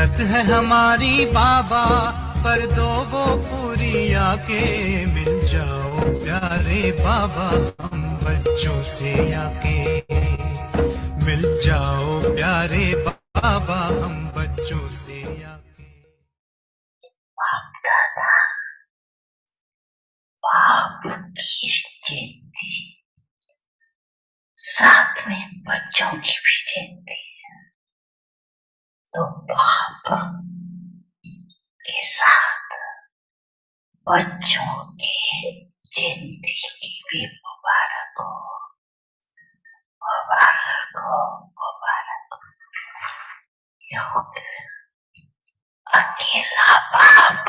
शर्त है हमारी बाबा, कर दो वो पूरी आके। मिल जाओ प्यारे बाबा हम बच्चों से आके। मिल जाओ प्यारे बाबा हम बच्चों से आके। बाप दादा बाप की जयंती, साथ में बच्चों की भी जयंती है, तो बाप के साथ बच्चों के जयंती की भी मुबारक हो, मुबारक हो, मुबारक हो। अकेला बाप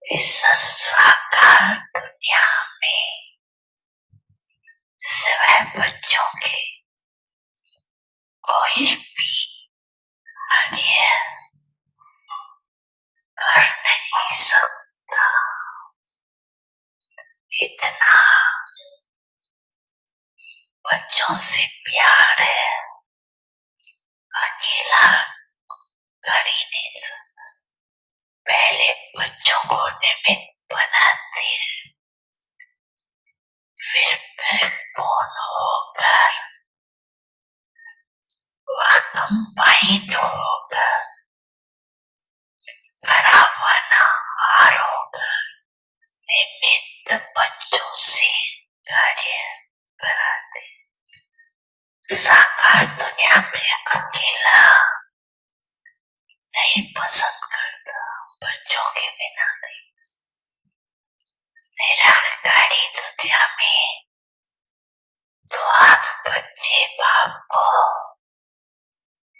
इस साकार दुनिया में सिवाय बच्चों के कोई भी कार्य कर नहीं सकता। इतना बच्चों से प्यार है, अकेला कर ही नहीं सकता। पहले बच्चों को निमित्त बनाते हैं, फिर बैकबोन होकर वह कंबाइंड होकर करावाना हार होकर निमित्त बच्चों से कार्य कराते। साकार दुनिया में अकेला नहीं पसंद करता, बच्चों के बिना नहीं पसंद। निराकारी दुनिया में तो आप बच्चे बाप को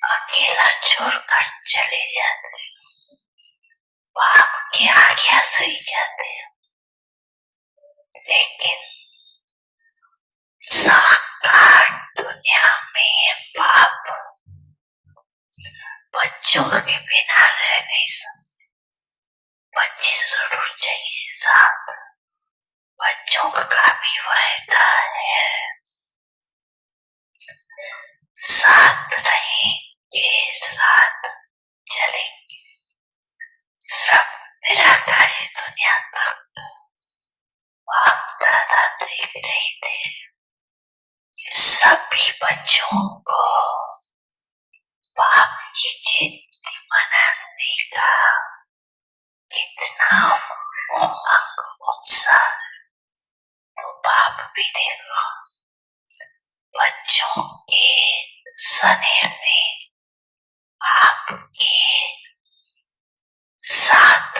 अकेला छोड़कर चले जाते, बाप के आज्ञा से ही जाते। लेकिन साकार दुनिया में बाप बच्चों के बिना रह नहीं सकते। बच्चे जरूर चाहिए साथ, बच्चों का भी वायदा है साथ रहेंगे, साथ चलेंगे सब निराकारी दुनिया तक। बाप दादा देख रहे थे कि सभी बच्चों को बाप की जयंती मनाने का कितना उमंग उत्साह। तो बाप भी देखो बच्चों के स्नेह में आपके साथ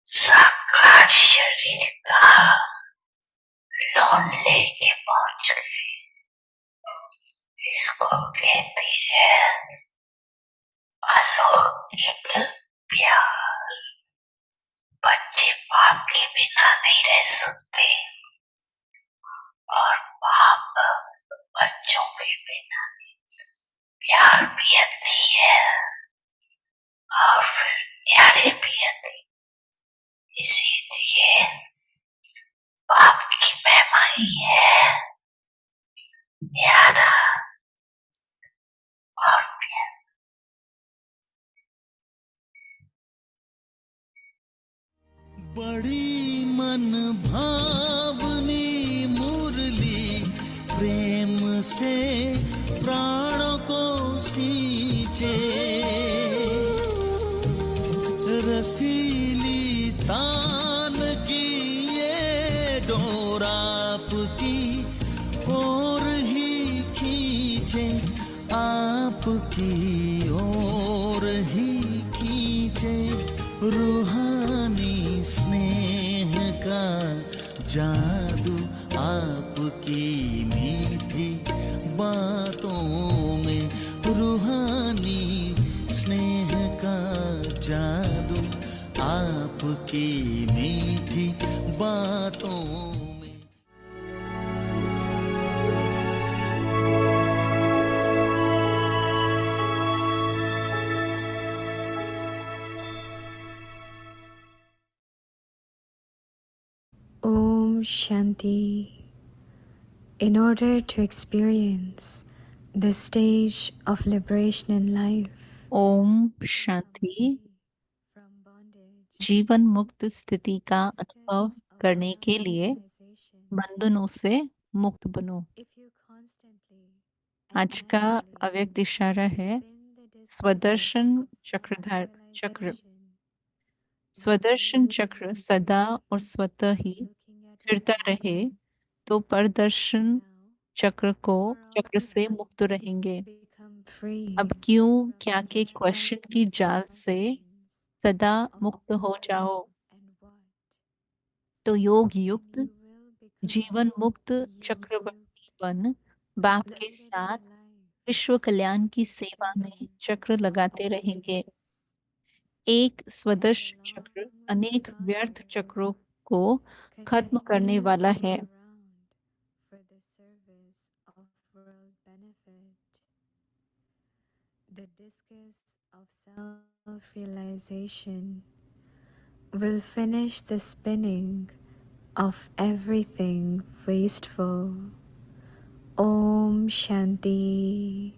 साकार शरीर का लोन लेके पहुंच गए। इसको कहते हैं अलौकिक प्यार। बच्चे बाप के बिना नहीं रह सकते और बाप बच्चों के बिना प्यार भी आती है और फिर न्यारे भी आती। इसीलिए बाप की महिमा ही है न्यारा और प्यार। बड़ी मन भावनी मुरली प्रेम से प्राणों को सींचे, रसीली तान की ये डोर आपकी ओर ही खींचे, आपकी ओर ही खींचे। रूहानी स्नेह का जादू आपकी मीठी बातों में, रूहानी स्नेह का जादू आपकी मीठी बातों में। Om Shanti. In order to experience this stage of liberation in life, Om Shanti. जीवन मुक्त स्थिति का अनुभव करने के लिए बंधनों से मुक्त बनो। आज का अव्यक्त इशारा है स्वदर्शन चक्रधार चक्र। स्वदर्शन चक्र सदा और स्वतः ही फिरता रहे तो परदर्शन चक्र से मुक्त रहेंगे। अब क्यों क्या के क्वेश्चन की जाल से सदा मुक्त हो जाओ तो योग युक्त जीवन मुक्त चक्रवर्ती बन बाप के साथ विश्व कल्याण की सेवा में चक्र लगाते रहेंगे। एक स्वदर्श चक्र अनेक व्यर्थ चक्रों को खत्म करने वाला है। The discus of self-realization will finish the spinning of everything wasteful. Om Shanti.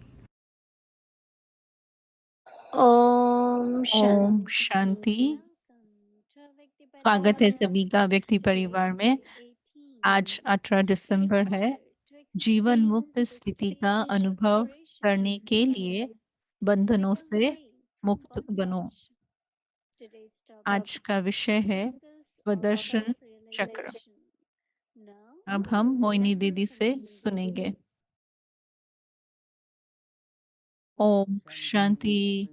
Om Om Shanti. स्वागत है सभी का व्यक्ति परिवार में। आज 18 दिसंबर है। जीवन मुक्त स्थिति का अनुभव करने के लिए बंधनों से मुक्त बनो। आज का विषय है स्वदर्शन चक्र। अब हम मोहिनी दीदी से सुनेंगे। ओम शांति।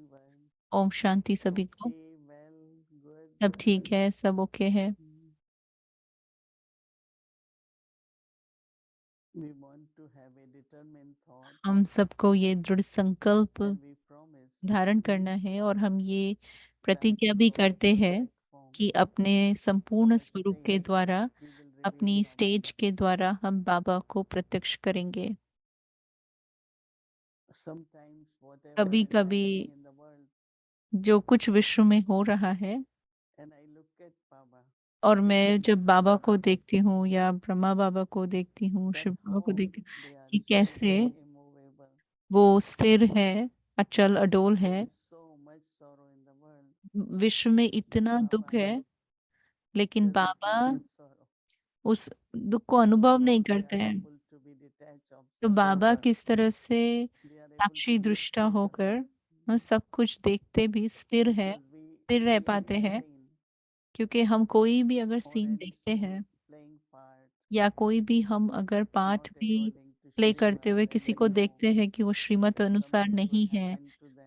ओम शांति सभी को। सब ठीक है, सब ओके है। हम सबको ये दृढ़ संकल्प धारण करना है और हम ये प्रतिज्ञा भी करते हैं कि अपने संपूर्ण स्वरूप के द्वारा, अपनी स्टेज के द्वारा हम बाबा को प्रत्यक्ष करेंगे। कभी कभी जो कुछ विश्व में हो रहा है और मैं जब बाबा को देखती हूँ या ब्रह्मा बाबा को देखती हूँ, शिव बाबा को देखती हूँ कि कैसे वो स्थिर है, अचल अडोल है। विश्व में इतना दुख है लेकिन बाबा उस दुख को अनुभव नहीं करते हैं। तो बाबा किस तरह से साक्षी दृष्टा होकर सब कुछ देखते भी स्थिर रह पाते हैं। क्योंकि हम कोई भी अगर सीन देखते हैं या कोई भी हम अगर पाठ भी प्ले करते हुए किसी को देखते हैं कि वो श्रीमत अनुसार नहीं है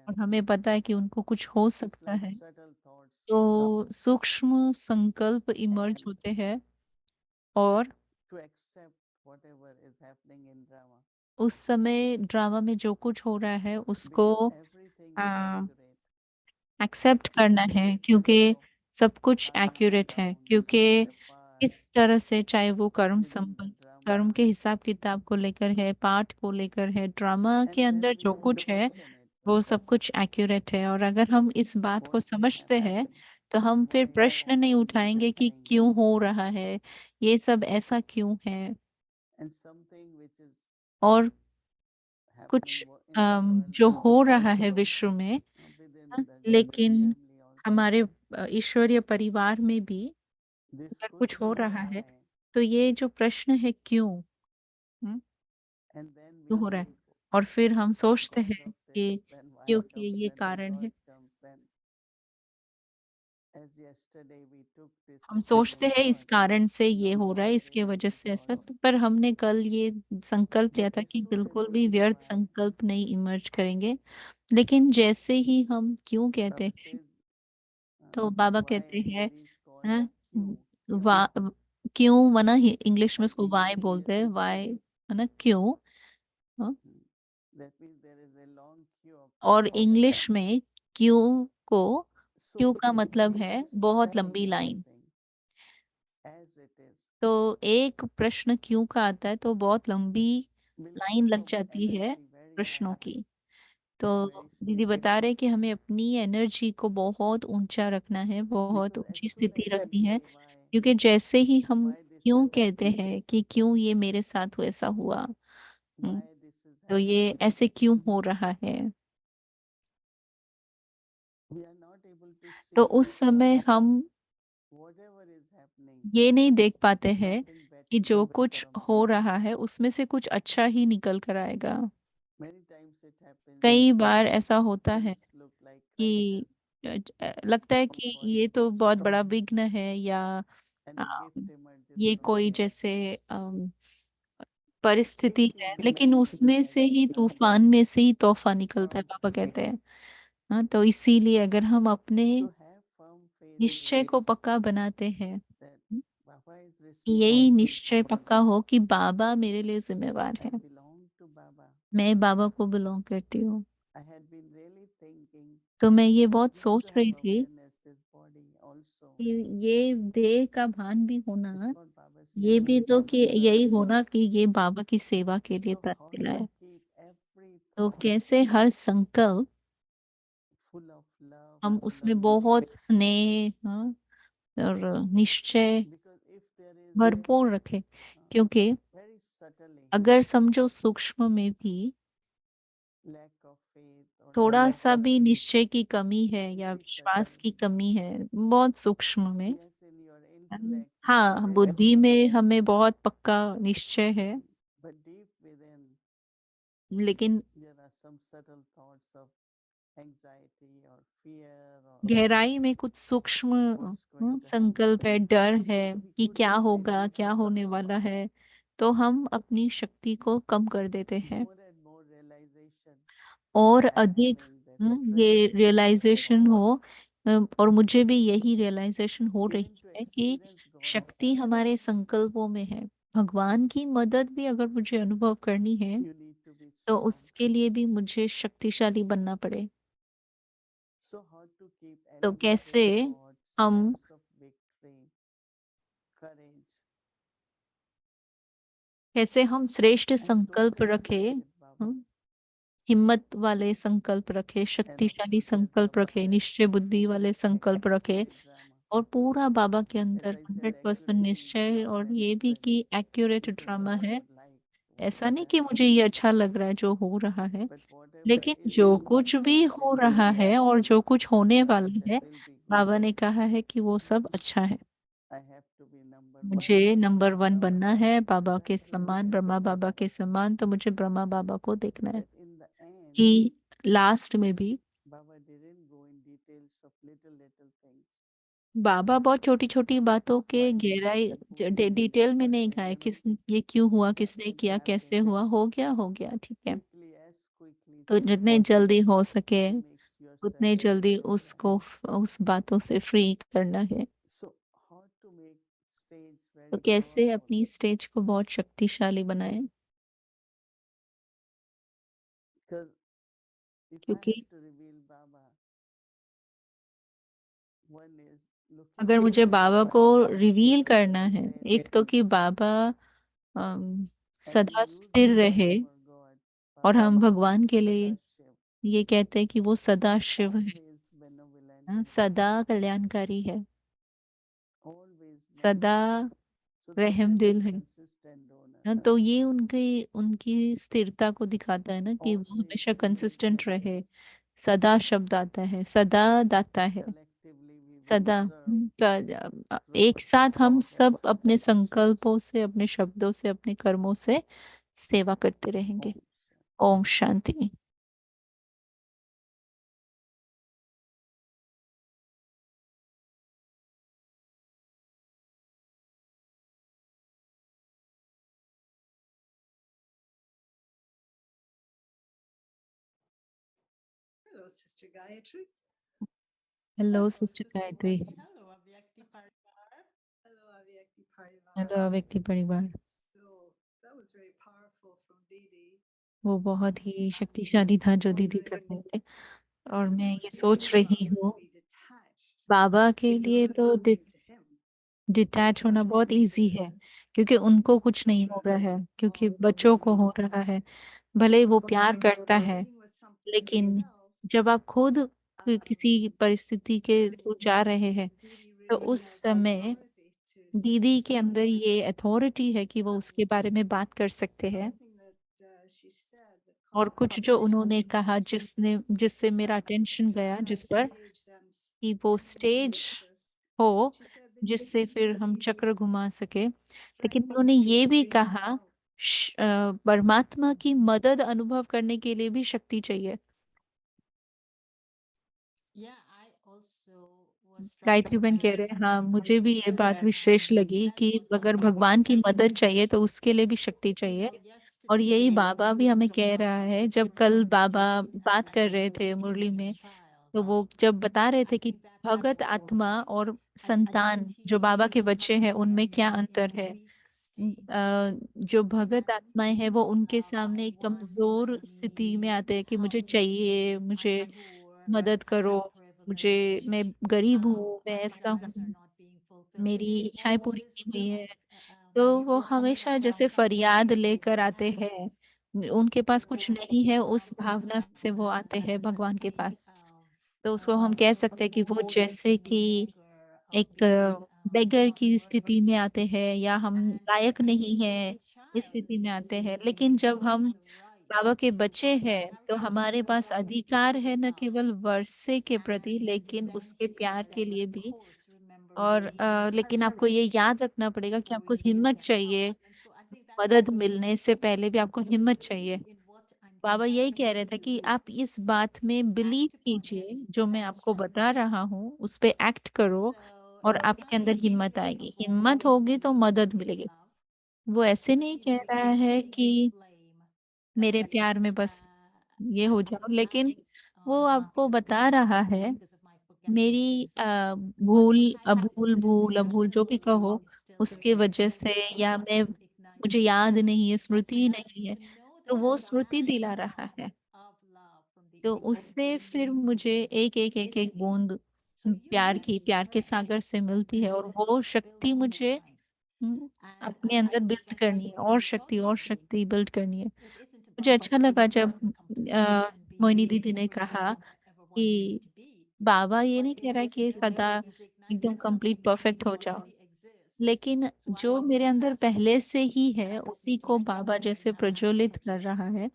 और हमें पता है कि उनको कुछ हो सकता है, तो सूक्ष्म संकल्प इमर्ज होते हैं और उस समय ड्रामा में जो कुछ हो रहा है उसको एक्सेप्ट करना है, क्योंकि सब कुछ एक्यूरेट है। क्योंकि इस तरह से चाहे वो कर्म संबंध, कर्म के हिसाब किताब को लेकर है, पाठ को लेकर है, ड्रामा के अंदर जो कुछ है वो सब कुछ एक्यूरेट है। और अगर हम इस बात को समझते हैं तो हम फिर प्रश्न नहीं उठाएंगे कि क्यों हो रहा है, ये सब ऐसा क्यों है। और कुछ जो हो रहा है विश्व में, लेकिन हमारे ईश्वरीय परिवार में भी अगर कुछ हो रहा है तो ये जो प्रश्न है क्यों, हम्म, क्यों हो रहा है, और फिर हम सोचते हैं कि क्योंकि ये कारण है। हम सोचते हैं इस कारण से ये हो रहा है, इसके वजह से ऐसा। तो पर हमने कल ये संकल्प लिया था कि बिल्कुल भी व्यर्थ संकल्प नहीं इमर्ज करेंगे। लेकिन जैसे ही हम क्यों कहते हैं तो बाबा कहते हैं, हैं, वा क्यों, वना इंग्लिश में उसको वाई बोलते हैं, वाई है ना, क्यों। हाँ? और इंग्लिश में क्यों को, क्यों का मतलब है बहुत लंबी लाइन। तो एक प्रश्न क्यों का आता है तो बहुत लंबी लाइन लग जाती है प्रश्नों की। तो दीदी बता रहे कि हमें अपनी एनर्जी को बहुत ऊंचा रखना है, बहुत ऊंची स्थिति रखनी है। क्योंकि जैसे ही हम क्यों कहते हैं कि क्यों ये मेरे साथ वैसा हुआ, हम्म, तो ये ऐसे क्यों हो रहा है, तो उस समय हम ये नहीं देख पाते हैं कि जो कुछ हो रहा है उसमें से कुछ अच्छा ही निकल कर आएगा। कई बार ऐसा होता है कि लगता है कि ये तो बहुत बड़ा विघ्न है, या अ, ये कोई जैसे परिस्थिति है, लेकिन उसमें से ही तूफान में से ही तोहफा निकलता है, पापा कहते हैं। हाँ, तो इसीलिए अगर हम अपने निश्चय को पक्का बनाते हैं, कि यही निश्चय पक्का हो कि बाबा मेरे लिए जिम्मेवार है, मैं बाबा को बिलोंग करती हूँ, तो मैं ये बहुत सोच रही थी कि ये देह का भान भी होना, ये भी तो कि यही होना कि ये बाबा की सेवा के लिए तन दिला है। तो कैसे हर संकल्प हम उसमें बहुत स्नेह, हाँ, और निश्चय भरपूर रखें, क्योंकि अगर समझो सूक्ष्म में भी थोड़ा सा भी निश्चय की कमी है या विश्वास की कमी है, बहुत सूक्ष्म में, हाँ, बुद्धि में हमें बहुत पक्का निश्चय है, लेकिन गहराई में कुछ सूक्ष्म संकल्प है, डर है कि क्या होगा, क्या होने वाला है, तो हम अपनी शक्ति को कम कर देते हैं। और अधिक ये रियलाइजेशन हो, और मुझे भी यही रियलाइजेशन हो रही है कि शक्ति हमारे संकल्पों में है। भगवान की मदद भी अगर मुझे अनुभव करनी है, तो उसके लिए भी मुझे शक्तिशाली बनना पड़े। तो कैसे हम श्रेष्ठ संकल्प रखें, हिम्मत वाले संकल्प रखे, शक्तिशाली संकल्प रखे, निश्चय बुद्धि वाले संकल्प रखे, और पूरा बाबा के अंदर 100% निश्चय, और ये भी कि एक्यूरेट ड्रामा है। ऐसा नहीं कि मुझे ये अच्छा लग रहा है जो हो रहा है, लेकिन जो कुछ भी हो रहा है और जो कुछ होने वाला है, बाबा ने कहा है कि वो सब अच्छा है। मुझे नंबर वन बनना है, बाबा के समान, ब्रह्मा बाबा के समान, तो मुझे ब्रह्मा बाबा को देखना है कि लास्ट में भी बाबा बहुत छोटी छोटी बातों के गहराई डिटेल में नहीं गए, किस ये क्यों हुआ, किसने किया, कैसे हुआ, हो गया ठीक है। तो जितने जल्दी हो सके उतने जल्दी उसको उस बातों से फ्री करना है। तो कैसे अपनी स्टेज को बहुत शक्तिशाली बनाए, क्योंकि अगर मुझे बाबा को रिवील करना है, एक तो कि बाबा अम, सदा स्थिर रहे, और हम भगवान के लिए ये कहते हैं कि वो सदा शिव है, हाँ, सदा कल्याणकारी है, सदा रहम दिल है। हाँ, तो ये उनकी उनकी स्थिरता को दिखाता है ना, कि वो हमेशा कंसिस्टेंट रहे। सदा शब्द आता है, सदा दाता है, सदा एक साथ हम सब अपने संकल्पों से, अपने शब्दों से, अपने कर्मों से सेवा करते रहेंगे। ओम शांति। Hello sister Gayatri. हेलो व्यक्ति परिवार। वो बहुत ही शक्तिशाली था जो दीदी कर रहे थे, और मैं ये सोच रही हूँ, बाबा के लिए तो डिटैच होना बहुत इजी है, क्योंकि उनको कुछ नहीं हो रहा है, क्योंकि बच्चों को हो रहा है। भले ही वो प्यार करता है, लेकिन जब आप खुद किसी परिस्थिति के थ्रू जा रहे हैं, तो उस समय दीदी के अंदर ये अथॉरिटी है कि वो उसके बारे में बात कर सकते हैं। और कुछ जो उन्होंने कहा, जिससे मेरा अटेंशन गया जिस पर, कि वो स्टेज हो, जिससे फिर हम चक्र घुमा सकें। लेकिन उन्होंने ये भी कहा परमात्मा की मदद अनुभव करने के लिए भी शक्ति चाहिए। गायत्री बहन कह रहे हैं, हाँ, मुझे भी ये बात विशेष लगी कि अगर भगवान की मदद चाहिए तो उसके लिए भी शक्ति चाहिए। और यही बाबा भी हमें कह रहा है, जब कल बाबा बात कर रहे थे मुरली में, तो वो जब बता रहे थे कि भगत आत्मा और संतान जो बाबा के बच्चे हैं उनमें क्या अंतर है। जो भगत आत्माएं हैं वो उनके सामने एक कमजोर स्थिति में आते हैं कि मुझे चाहिए, मुझे मदद करो, मुझे, मैं गरीब हूँ, मैं ऐसा हूँ, मेरी इच्छाएं पूरी नहीं हुई है। तो वो हमेशा जैसे फरियाद लेकर आते हैं, उनके पास कुछ नहीं है, उस भावना से वो आते हैं भगवान के पास। तो उसको हम कह सकते हैं कि वो जैसे कि एक बेगर की स्थिति में आते हैं, या हम लायक नहीं है इस स्थिति में आते हैं। लेकिन जब हम बाबा के बच्चे हैं तो हमारे पास अधिकार है, न केवल वर्षे के प्रति लेकिन उसके प्यार के लिए भी। और लेकिन आपको ये याद रखना पड़ेगा कि आपको हिम्मत चाहिए, मदद मिलने से पहले भी आपको हिम्मत चाहिए। बाबा यही कह रहे थे कि आप इस बात में बिलीव कीजिए, जो मैं आपको बता रहा हूँ उस पे एक्ट करो, और आपके अंदर हिम्मत आएगी, हिम्मत होगी तो मदद मिलेगी। वो ऐसे नहीं कह रहा है कि मेरे प्यार में बस ये हो जाओ, लेकिन वो आपको बता रहा है, मेरी भूल, अभूल जो भी कहो, उसके वजह से, या मैं, मुझे याद नहीं है, स्मृति नहीं है, तो वो स्मृति दिला रहा है। तो उससे फिर मुझे एक बूंद प्यार की, प्यार के सागर से मिलती है, और वो शक्ति मुझे हम्म, अपने अंदर बिल्ड करनी है, और शक्ति बिल्ड करनी है। मुझे अच्छा लगा जब मोहिनी दीदी ने कहा कि बाबा ये नहीं कह रहा कि सदा एकदम कंप्लीट परफेक्ट हो जाओ, लेकिन जो मेरे अंदर पहले से ही है उसी को बाबा जैसे प्रज्वलित कर रहा है,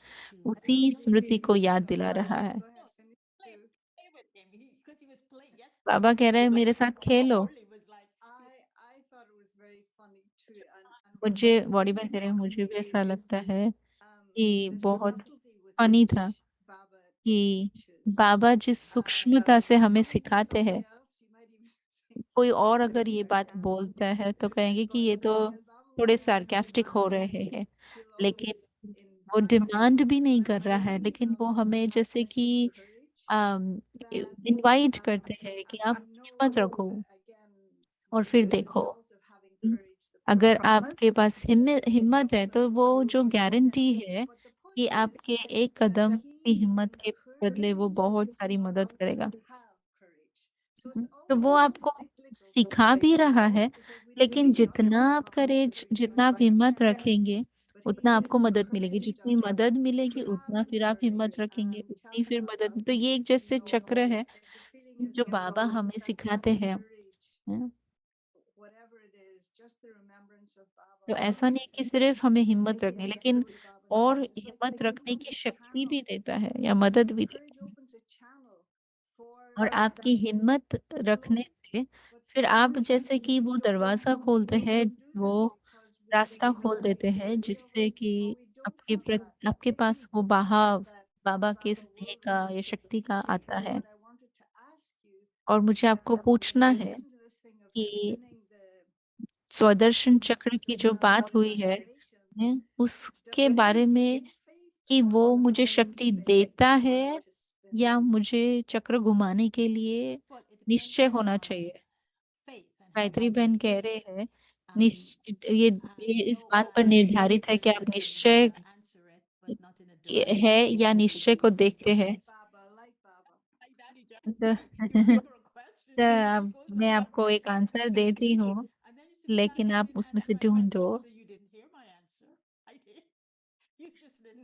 उसी स्मृति को याद दिला रहा है। बाबा कह रहे हैं मेरे साथ खेलो। मुझे बॉडी में कह रहे हैं, मुझे भी ऐसा लगता है कि बहुत फनी था कि बाबा जिस सूक्ष्मता से हमें सिखाते हैं, कोई और अगर ये बात बोलता है तो कहेंगे कि ये तो थोड़े सार्कास्टिक हो रहे हैं। लेकिन वो डिमांड भी नहीं कर रहा है, लेकिन वो हमें जैसे कि इनवाइट करते हैं कि आप हिम्मत रखो, और फिर देखो। हम्म, अगर आपके पास हिम्मत हिम्मत है तो वो जो गारंटी है कि आपके एक कदम की हिम्मत के बदले वो बहुत सारी मदद करेगा। तो वो आपको सिखा भी रहा है, लेकिन जितना आप करेज, जितना आप हिम्मत रखेंगे उतना आपको मदद मिलेगी, जितनी मदद मिलेगी उतना फिर आप हिम्मत रखेंगे, उतनी फिर मदद। तो ये एक जैसे चक्र है जो बाबा हमें सिखाते हैं। हैं? तो ऐसा नहीं कि सिर्फ हमें हिम्मत रखनी, लेकिन और हिम्मत रखने की शक्ति भी देता है, या मदद भी देता है। और आपकी हिम्मत रखने से फिर आप जैसे कि वो दरवाजा खोलते हैं, वो रास्ता खोल देते हैं, जिससे कि आपके पास वो बहाव बाबा के स्नेह का या शक्ति का आता है। और मुझे आपको पूछना है कि स्वदर्शन चक्र की जो बात हुई है, उसके बारे में, कि वो मुझे शक्ति देता है या मुझे चक्र घुमाने के लिए निश्चय होना चाहिए। गायत्री बहन कह रहे हैं, निश्चित ये इस बात पर निर्धारित है कि आप निश्चय है या निश्चय को देखते हैं। तो, तो मैं आपको एक आंसर देती हूँ, लेकिन आप उसमें से ढूंढो।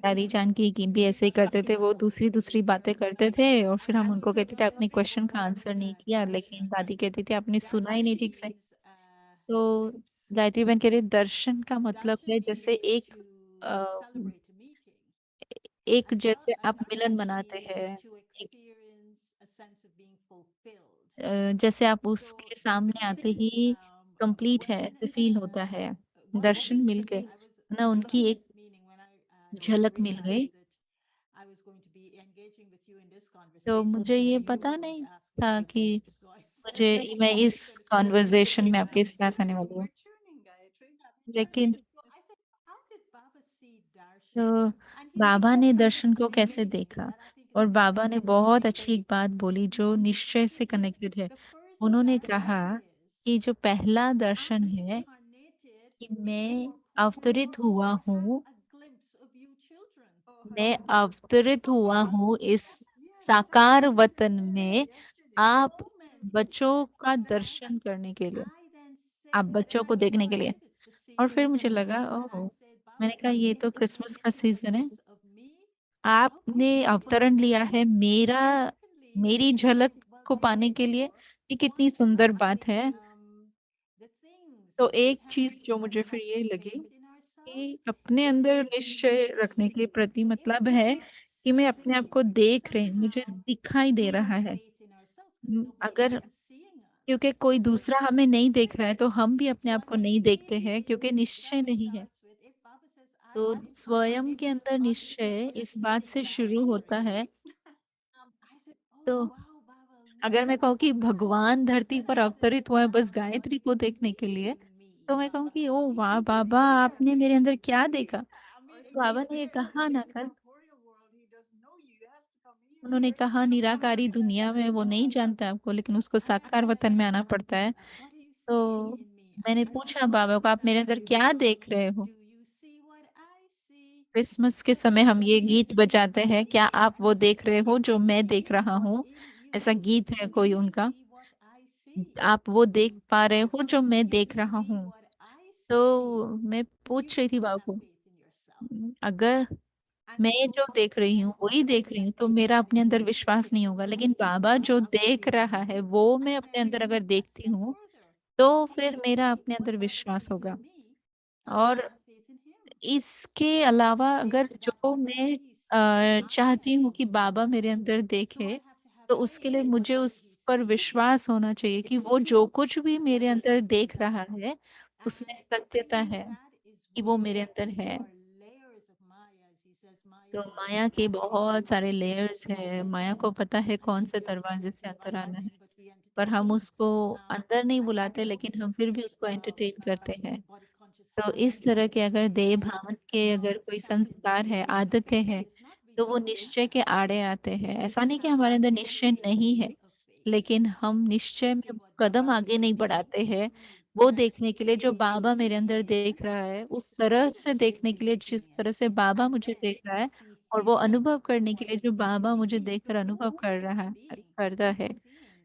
दादी जान की भी ऐसे ही करते थे, वो दूसरी दूसरी बातें करते थे, और फिर हम उनको कहते थे अपने क्वेश्चन का आंसर नहीं किया, लेकिन दादी कहती थी आपने सुना ही नहीं ठीक से। तो गायत्री बहन कह रही दर्शन का मतलब है जैसे अ, एक जैसे आप मिलन मनाते हैं, एक जैसे आप So उसके सामने आते basically, ही कंप्लीट what है, happened? फील होता है, One दर्शन week मिल गए, I was ना in उनकी एक this meeting when I झलक मिल गई। realized that I was going to be engaging with you in this तो conversation, मुझे and ये you पता were going नहीं to ask me था कि questions. So I said, मैं इस I'm going to take it conversation में आपके as साथ आने वाली हूँ। we're tuning, Gayatri. We're लेकिन tuning. So I said, how did Baba see darshan? तो And he बाबा said ने something दर्शन को कैसे amazing देखा, that I think और is बाबा ने very बहुत अच्छी एक important. बात बोली जो निश्चय से He says कनेक्टेड है। the first उन्होंने कहा darshan is कि जो पहला that दर्शन I है incarnated कि in the मैं corporeal अवतरित world हुआ to have हूँ, a glimpse of you children. मैं अवतरित हुआ हूँ इस साकार वतन में आप बच्चों का दर्शन करने के लिए, I then आप said, बच्चों को I देखने के लिए। think it's the और season फिर of मुझे लगा Christmas, and I oh, said, Baba, मैंने कहा you ये तो क्रिसमस का incarnated a सीजन है, glimpse of me. आपने अवतरण लिया है मेरा, मेरी He झलक said, well, को then पाने के लिए। therefore, ये कितनी what सुंदर I बात think है। the things तो which एक stand चीज जो in मुझे फिर front ये of लगी faith in ourselves कि अपने is अंदर to निश्चय रखने के see. प्रति So if मतलब we're है not कि मैं अपने आप seeing, को देख रही हूँ, मुझे somehow दिखाई दे we रहा have है। faith in ourselves because nobody अगर else is seeing us. क्योंकि कोई So there's दूसरा हमें नहीं देख रहा है तो हम भी अपने so आप को नहीं देखते हैं, क्योंकि immediately निश्चय Baba नहीं है। starts with, if Baba says, I तो स्वयं incarnated, के अंदर Baba is going to निश्चय put a इस बात spinning से back शुरू here. होता है। I said, तो oh wow, Baba, look अगर मैं at कहूँ कि that. भगवान धरती And पर I said, अवतरित हुआ है बस what गायत्री are को you देखने के seeing लिए, in me, तो मैं कहूँ Baba? कि ओ वाह Because बाबा, आपने मेरे अंदर क्या देखा। तो बाबा ने ये कहा ना कर, उन्होंने कहा निराकारी दुनिया में वो नहीं जानता आपको, लेकिन उसको and I साकार वतन में said, आना पड़ता है। what are you seeing तो in me? मैंने And पूछा Baba बाबा को, just आप मेरे अंदर answered क्या me, देख रहे हो। do you see what I see? Christmas के So समय हम ये गीत spontaneously, बजाते हैं, क्या आप वो देख रहे हो जो मैं देख रहा what हूँ, in ऐसा you? गीत है Do कोई you उनका। see what I see? आप वो देख पा रहे हो जो Do मैं देख you रहा see हूँ। what I see? तो मैं You पूछ रही have थी to बाबा have को, faith in yourself. अगर And मैं so जो देख रही I हूँ वही always देख रही हूँ let तो Baba मेरा अपने अंदर answer. विश्वास नहीं होगा, I लेकिन said, बाबा जो Baba देख sees रहा me. है वो मैं And अपने then अंदर अगर a देखती step हूँ further, तो I फिर can मेरा say अपने what अंदर Baba विश्वास sees होगा। in me. I have to और have faith in him. इसके अलावा If अगर that जो whatever मैं he's seeing, I चाहती am हूँ कि seeing बाबा मेरे also. अंदर So I देखे, have to have तो उसके faith लिए in मुझे whatever उस he's पर seeing. विश्वास होना चाहिए कि वो जो कुछ भी मेरे अंदर देख रहा है उसमें And सत्यता in है that is कि वो where, मेरे अंदर because there है। are layers of Maya, as he says, तो Maya knows माया के exactly बहुत सारे which लेयर्स doors to है, open. माया को पता है And कौन we से joke दरवाजे से sometimes अंदर about आना it, है, but we पर entertain हम it. उसको अंदर नहीं I बुलाते, always लेकिन हम फिर भी suggest उसको एंटरटेन करते हैं। body conscious तो इस तरह hierarchies के अगर देह that भावन के अगर कोई stand in the संस्कार है, way. आदतें हैं, It's not तो वो rebellion, निश्चय के आड़े आते हैं। it is ऐसा नहीं कि हमारे अंदर निश्चय नहीं है, capacity of faith लेकिन हम to निश्चय see में what कदम Baba is आगे नहीं seeing. बढ़ाते हैं वो देखने के लिए जो बाबा मेरे अंदर देख रहा है, उस तरह से देखने के लिए जिस तरह से बाबा And मुझे then देख रहा to है, see और वो him अनुभव for करने के what लिए जो he's seeing in Baba me. मुझे The देखकर अनुभव कर रहा ruthless है, being करता is है। seeing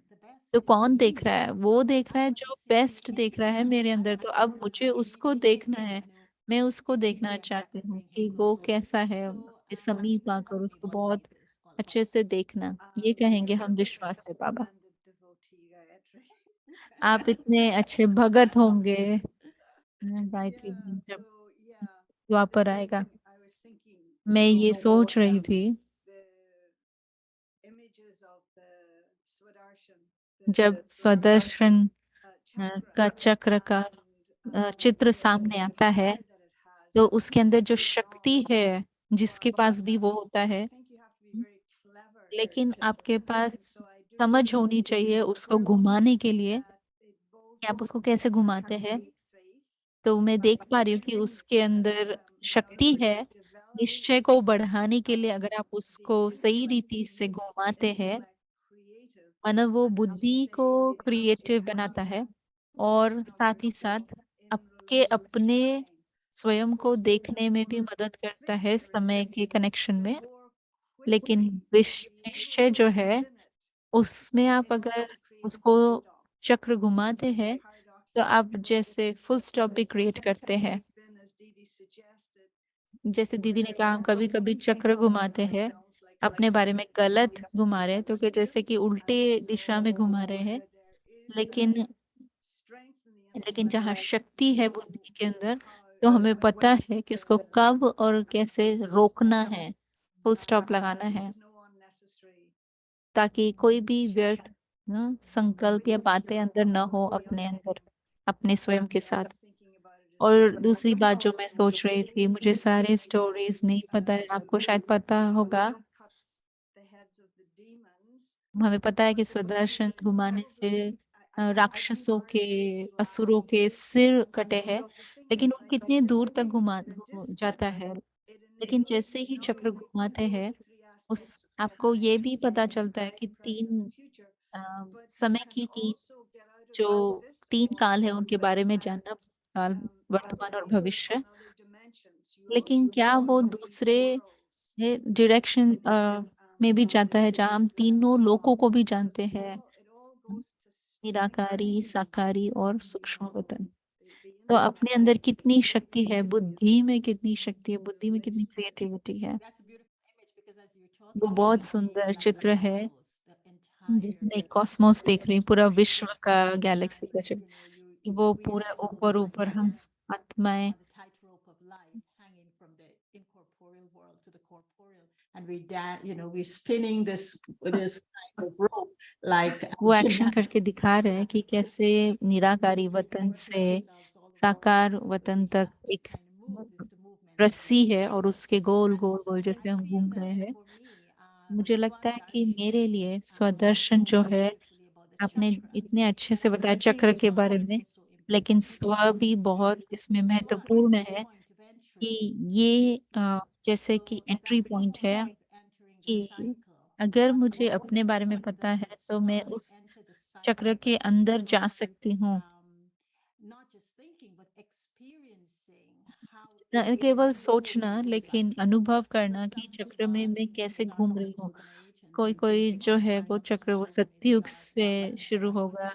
the best तो in me. कौन देख रहा है, वो देख रहा है Baba जो is seeing me बेस्ट देख रहा in है me. मेरे I अंदर। have तो to अब मुझे उसको देखना है, मैं उसको देखना चाहती हूँ कि वो कैसा है, so उसके I think समीप that's आकर what we उसको बहुत motivate this अच्छे से देखना, ये कहेंगे हम विश्वास है बाबा। आप इतने अच्छे भगत होंगे गायत्री जी जब द्वापर आएगा। मैं ये सोच रही थी जब स्वदर्शन का चक्र का चित्र सामने आता है, तो उसके अंदर जो शक्ति है, जिसके पास भी वो होता है, लेकिन आपके पास समझ होनी चाहिए उसको घुमाने के लिए कि आप उसको कैसे घुमाते हैं। तो मैं देख पा रही हूँ कि उसके अंदर शक्ति है निश्चय को बढ़ाने के लिए। अगर आप उसको सही रीति से घुमाते हैं, मानो वो बुद्धि को क्रिएटिव बनाता है और साथ ही साथ आपके अपने स्वयं को देखने में भी मदद करता है समय के कनेक्शन में। लेकिन निश्चय जो है उसमें आप अगर उसको चक्र घुमाते हैं तो आप जैसे फुल स्टॉप भी क्रिएट करते हैं। जैसे दीदी ने कहा, हम कभी कभी चक्र घुमाते हैं अपने बारे में गलत घुमा रहे हैं, तो कि जैसे कि उल्टे दिशा में घुमा रहे हैं। लेकिन लेकिन जहाँ शक्ति है बुद्धि के अंदर, तो हमें पता है कि उसको कब और कैसे रोकना है, फुल स्टॉप लगाना है, ताकि कोई भी व्यर्थ ना संकल्प या बातें अंदर न हो अपने अंदर, अपने स्वयं के साथ। और दूसरी बात जो मैं सोच रही थी, मुझे सारे स्टोरीज नहीं पता है, आपको शायद पता होगा। हमें पता है कि सुदर्शन घुमाने से राक्षसों के, असुरों के सिर कटे हैं, लेकिन वो कितने दूर तक जाता है। लेकिन जैसे ही चक्र घुमाते हैं, उस आपको ये भी पता चलता है कि समय की जो तीन काल है उनके बारे में जानना, काल, वर्तमान और भविष्य। लेकिन क्या वो दूसरे डायरेक्शन में भी जाता है, जहाँ हम तीनों लोकों को भी जानते हैं, निराकारी, साकारी और सूक्ष्म वतन। तो अपने अंदर कितनी शक्ति है, बुद्धि में कितनी शक्ति है, बुद्धि में कितनी क्रिएटिविटी है। That's a beautiful image because as you're वो talking, बहुत I'm seeing सुंदर like चित्र है, cosmos, the entire जिसमें कॉस्मोस देख रही हूँ, पूरा विश्व का, on the गैलेक्सी side, का चित्र, you know, you कि वो we are पूरा souls ऊपर like ऊपर हम आत्माएं। on the tightrope of life, hanging from the incorporeal world to the corporeal, and we're spinning this kind of rope like वो एक्शन करके दिखा रहे हैं कि कैसे निराकारी वतन से साकार वतन तक एक रस्सी है, और उसके गोल गोल गोल जैसे हम घूम रहे हैं। मुझे लगता है कि मेरे लिए स्वदर्शन जो है, आपने इतने अच्छे से बताया चक्र के बारे में, लेकिन स्व भी बहुत इसमें महत्वपूर्ण है। कि ये जैसे कि एंट्री पॉइंट है, कि अगर मुझे अपने बारे में पता है तो मैं उस चक्र के अंदर जा सकती हूँ। न केवल सोचना, लेकिन अनुभव करना कि चक्र में मैं कैसे घूम रही हूँ। कोई कोई जो है वो चक्र, वो सतयुग से शुरू होगा,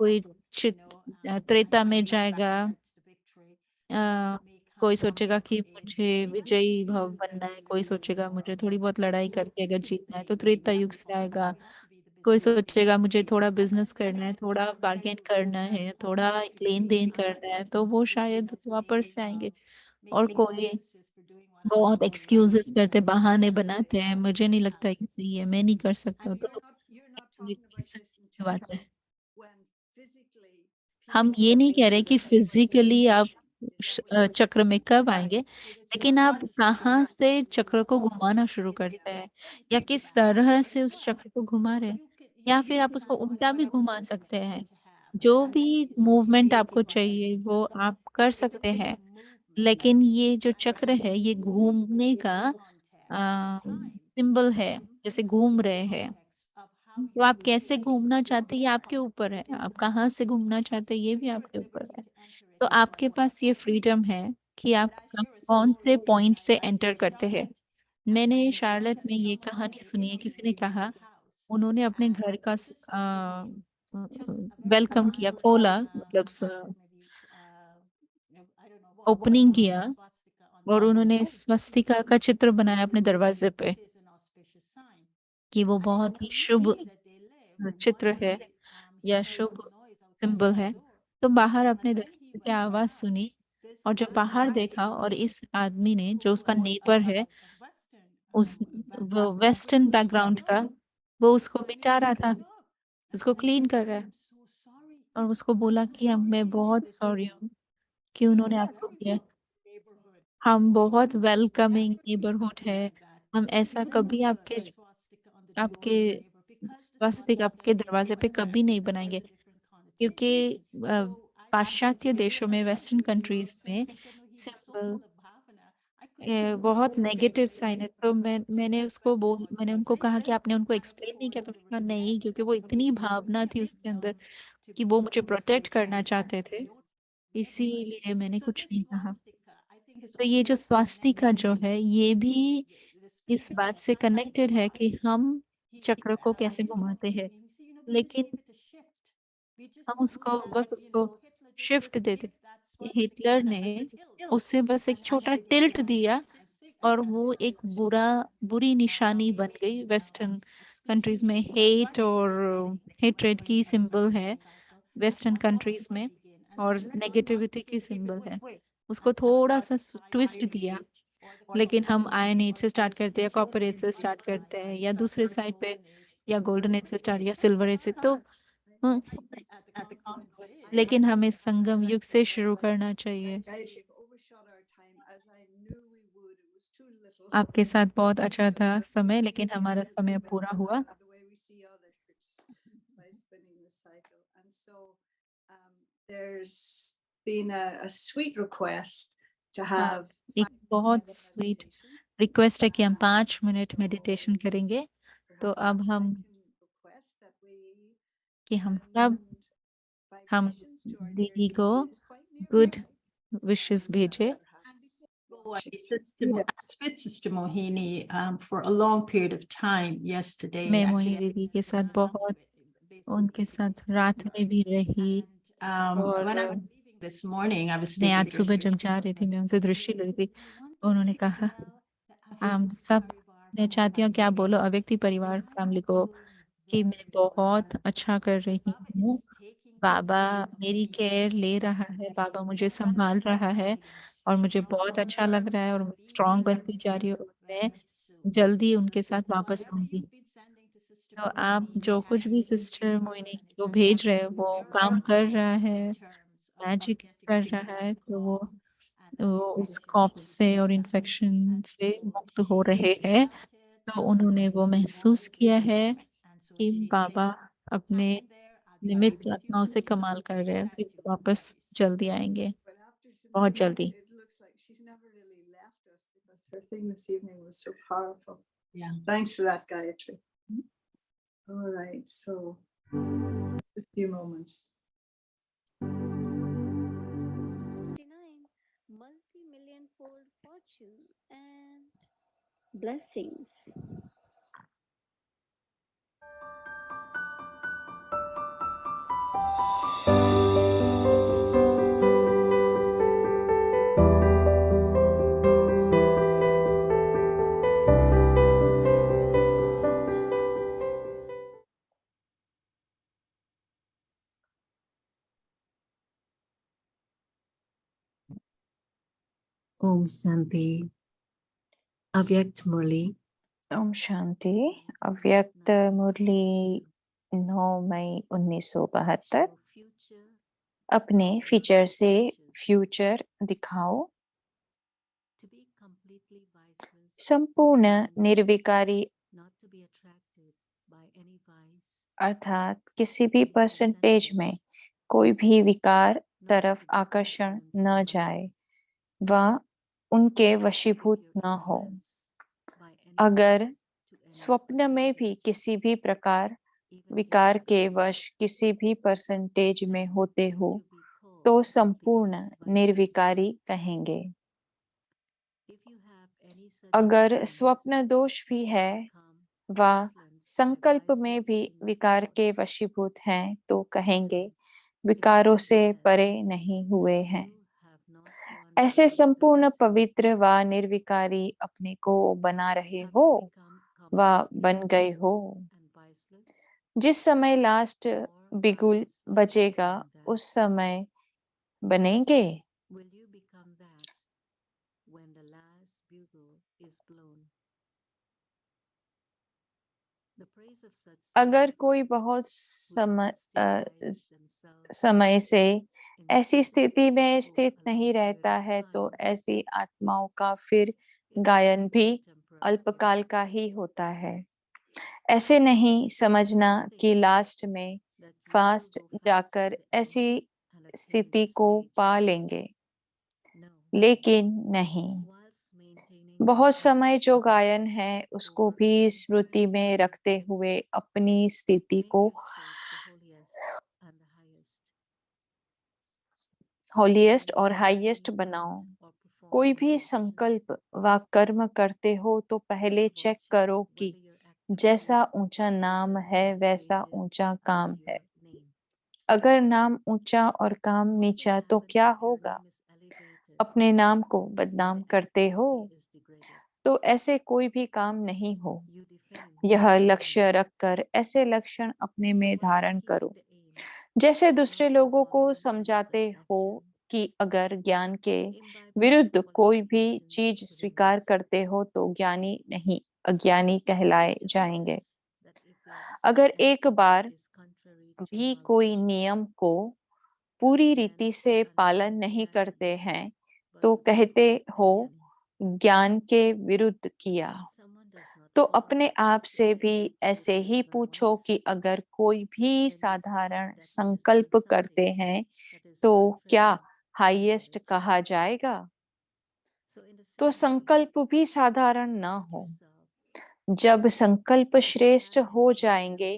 कोई त्रेता में जाएगा। आ, कोई सोचेगा कि मुझे विजयी भव बनना है, कोई सोचेगा मुझे थोड़ी बहुत लड़ाई करके अगर जीतना है तो त्रेता युग से आएगा। कोई सोचेगा मुझे थोड़ा बिजनेस करना है, थोड़ा बार्गेन करना है, थोड़ा लेन देन करना है, तो वो शायद द्वापर से आएंगे। और कोई बहुत एक्सक्यूजेस करते, बहाने बनाते हैं, मुझे नहीं लगता ये सही है, मैं नहीं कर सकता, तो ये किस बात है। हम ये नहीं कह रहे कि फिजिकली आप चक्र में कब आएंगे, लेकिन आप कहाँ से चक्र को घुमाना शुरू करते हैं, या किस तरह से उस चक्र को घुमा रहे हैं, या फिर आप उसको उल्टा भी घुमा सकते हैं। जो भी मूवमेंट आपको चाहिए वो आप कर सकते हैं। लेकिन ये जो चक्र है, ये घूमने का सिंबल है, जैसे घूम रहे हैं। तो आप कैसे घूमना चाहते हैं ये आपके ऊपर है, आप कहाँ से घूमना चाहते हैं ये भी आपके ऊपर है। तो आपके पास ये फ्रीडम है कि आप कौन से पॉइंट से एंटर करते हैं। मैंने शार्लेट में ये कहानी सुनी है, किसी ने कहा, उन्होंने अपने घर का वेलकम किया, खोला, मतलब ओपनिंग किया, और उन्होंने स्वस्तिका का चित्र बनाया अपने दरवाजे पे, कि वो बहुत ही शुभ चित्र है या शुभ सिंबल है। तो बाहर अपने दरवाजे की आवाज सुनी, और जब बाहर देखा, और इस आदमी ने, जो उसका नेबर है, उस वो वेस्टर्न बैकग्राउंड का, वो उसको मिटा रहा था, उसको क्लीन कर रहा है। और उसको बोला कि मैं बहुत सॉरी हूँ कि उन्होंने आपको किया। हम बहुत वेलकमिंग नेबरहुड है, हम ऐसा कभी आपके आपके स्वास्थ्य आपके दरवाजे पे कभी नहीं बनाएंगे, क्योंकि पाश्चात्य देशों में, वेस्टर्न कंट्रीज में सिंबल बहुत नेगेटिव साइन है। तो मैंने उनको कहा कि आपने उनको एक्सप्लेन नहीं किया, तो उन्होंने कहा नहीं, क्योंकि वो इतनी भावना थी उसके अंदर कि वो मुझे प्रोटेक्ट करना चाहते थे, इसीलिए मैंने कुछ नहीं कहा। तो ये जो स्वास्थ्य का जो है, ये भी इस बात से कनेक्टेड है कि हम चक्र को कैसे घुमाते हैं, लेकिन हम उसको बस उसको शिफ्ट देते। हिटलर ने उससे बस एक छोटा टिल्ट दिया, और वो एक बुरी निशानी बन गई वेस्टर्न कंट्रीज में। हेट और हेट्रेड की सिंबल है वेस्टर्न कंट्रीज में, और नेगेटिविटी की सिंबल है। उसको थोड़ा सा ट्विस्ट दिया, लेकिन हम आयन एज से स्टार्ट करते हैं, कॉपर एज से स्टार्ट करते हैं, या दूसरे साइड पे या गोल्डन एज से स्टार्ट या सिल्वर एज से, तो हम्म, at the conference. लेकिन हमें संगम युग से शुरू करना चाहिए। आपके साथ बहुत अच्छा था समय, लेकिन हमारा समय पूरा हुआ। There's been a sweet request to हाँ, have एक बहुत स्वीट रिक्वेस्ट है कि हम 5 मिनट मेडिटेशन करेंगे। तो अब हम कि हम सब हम दीदी को गुड विशेस भेजे। Sister Mohini, for a long period of time yesterday. मैं मोहिनी Actually, दीदी के साथ बहुत उनके साथ रात में भी रही, और when I was leaving this morning, I was मैं speaking आज to सुबह Shri जब जा रही थी मैं उनसे दृष्टि ले रही थी। उन्होंने कहा हम सब, मैं चाहती हूँ कि आप बोलो अव्यक्ति परिवार फैमिली को कि मैं बहुत अच्छा कर रही हूँ। बाबा मेरी केयर ले रहा है, बाबा मुझे संभाल रहा है, और मुझे बहुत अच्छा लग रहा है, और स्ट्रांग बनती जा रही हूँ, और मैं जल्दी उनके साथ वापस आऊंगी। तो आप जो कुछ भी सिस्टर मोइनी को भेज रहे हो वो काम कर रहा है, मैजिक कर रहा है, तो वो उस कॉफ से और इन्फेक्शन से मुक्त हो रहे हैं। तो उन्होंने वो महसूस किया है कि बाबा अपने निमित्त आत्माओं से कमाल कर रहे हैं, फिर वापस जल्दी आएंगे, बहुत जल्दी। it looks like she's never really left us because her thing this evening was so powerful. Yeah. Thanks for that, Gayatri. All right, so a few moments. 59 multi-million fold fortune and blessings. Om Shanti. अव्यक्त मुरली। ओम शांति। अव्यक्त मुरली 9 मई 1972। अपने feature से future दिखाओ। संपूर्ण निर्विकारी अर्थात किसी भी percentage में कोई भी विकार तरफ आकर्षण न जाए, वह उनके वशीभूत न हो। अगर स्वप्न में भी किसी भी प्रकार विकार के वश किसी भी परसेंटेज में होते हो तो संपूर्ण निर्विकारी कहेंगे। अगर स्वप्न दोष भी है व संकल्प में भी विकार के वशीभूत हैं तो कहेंगे विकारों से परे नहीं हुए हैं। ऐसे संपूर्ण पवित्र व निर्विकारी अपने को बना रहे हो व बन गए हो। जिस समय लास्ट बिगुल बजेगा उस समय बनेंगे। अगर कोई बहुत समय से ऐसी स्थिति में स्थित नहीं रहता है तो ऐसी आत्माओं का फिर गायन भी अल्पकाल का ही होता है। ऐसे नहीं समझना कि लास्ट में फास्ट जाकर ऐसी स्थिति को पा लेंगे, लेकिन नहीं। बहुत समय जो गायन है उसको भी स्मृति में रखते हुए अपनी स्थिति को होलीएस्ट और हाईएस्ट बनाओ। कोई भी संकल्प व कर्म करते हो तो पहले चेक करो कि जैसा ऊंचा नाम है वैसा ऊंचा काम है। अगर नाम ऊंचा और काम नीचा तो क्या होगा? अपने नाम को बदनाम करते हो तो ऐसे कोई भी काम नहीं हो। यह लक्ष्य रखकर ऐसे लक्षण अपने में धारण करो जैसे दूसरे लोगों को समझाते हो कि अगर ज्ञान के विरुद्ध कोई भी चीज स्वीकार करते हो तो ज्ञानी नहीं अज्ञानी कहलाए जाएंगे। अगर एक बार भी कोई नियम को पूरी रीति से पालन नहीं करते हैं तो कहते हो ज्ञान के विरुद्ध किया। तो अपने आप से भी ऐसे ही पूछो कि अगर कोई भी साधारण संकल्प करते हैं तो क्या हाईएस्ट कहा जाएगा? तो संकल्प भी साधारण न हो। जब संकल्प श्रेष्ठ हो जाएंगे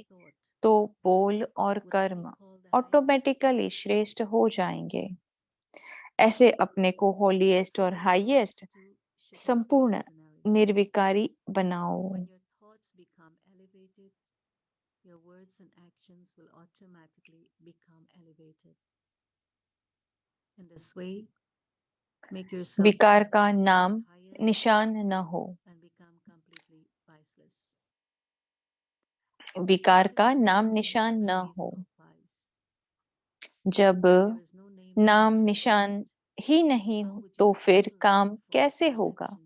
तो बोल और कर्म ऑटोमेटिकली श्रेष्ठ हो जाएंगे। ऐसे अपने को होलीएस्ट और हाईएस्ट संपूर्ण निर्विकारी बनाओ। विकार का नाम निशान न हो। विकार का नाम निशान न हो। जब नाम निशान ही नहीं हो तो फिर काम कैसे होगा?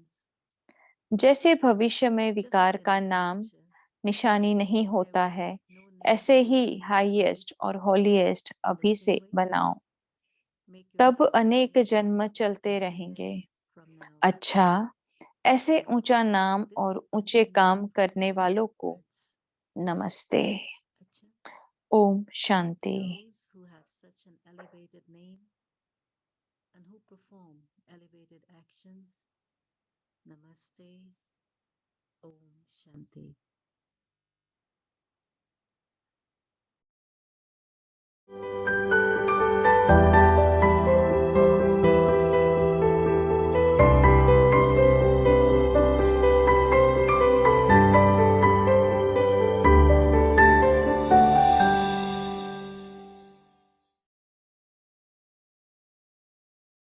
जैसे भविष्य में विकार का नाम निशानी नहीं होता है, ऐसे ही हाईएस्ट और होलीएस्ट अभी से बनाओ, तब अनेक जन्म चलते रहेंगे। अच्छा, ऐसे ऊंचा नाम और ऊंचे काम करने वालों को नमस्ते। Om Shanti. Namaste. Om Shanti.